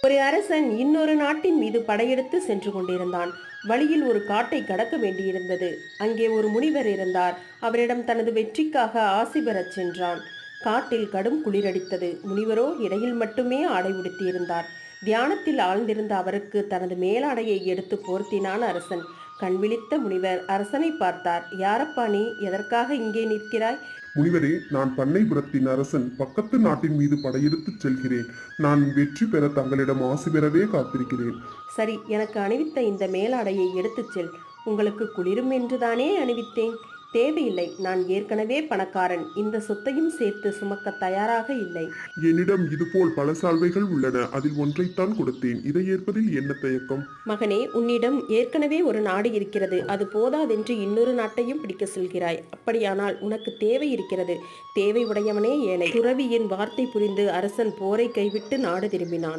ஒரு அரசன் இன்னொரு நாட்டின் மீது படையெடுத்து சென்று கொண்டிருந்தான். வழியில் ஒரு காட்டை கடக்க வேண்டியிருந்தது. அங்கே ஒரு முனிவர் இருந்தார். அவரிடம் தனது வெற்றிக்காக ஆசி பெறச் சென்றான். காட்டில் கடும் குளிரடித்தது. முனிவரோ இடையில் மட்டுமே ஆடை உடுத்தியிருந்தார். தியானத்தில் ஆழ்ந்திருந்த அவருக்கு தனது மேலாடையை எடுத்து போர்த்தினான் அரசன். கண்விழித்த முனிவர் அரசனை பார்த்தார். யாரப்பா நீ? எதற்காக இங்கே நிற்கிறாய்? முனிவரே, நான் பண்ணைபுரத்தின் அரசன். பக்கத்து நாட்டின் மீது படையெடுத்துச் செல்கிறேன். நான் வெற்றி பெற தங்களிடம் ஆசி பெறவே காத்திருக்கிறேன். சரி, எனக்கு அணிவித்த இந்த மேலாடையை எடுத்துச் செல். உங்களுக்கு குளிரும் என்றுதானே அணிவித்தேன். தேவையில்லை, நான் ஏற்கனவே பணக்காரன். இந்த சொத்தையும் சேர்த்து சுமக்க தயாராக இல்லை. என்னிடம் இதுபோல் பல சால்வைகள் உள்ளன. அதில் ஒன்றைத்தான் கொடுத்தேன். இதை ஏற்பதில் என்ன தயக்கம்? மகனே, உன்னிடம் ஏற்கனவே ஒரு நாடு இருக்கிறது. அது போதாதென்று இன்னொரு நாட்டையும் பிடிக்க சொல்கிறாய். அப்படியானால் உனக்கு தேவை இருக்கிறது. தேவை உடையவனே ஏழை. துறவியின் வார்த்தை புரிந்து அரசன் போரை கைவிட்டு நாடு திரும்பினான்.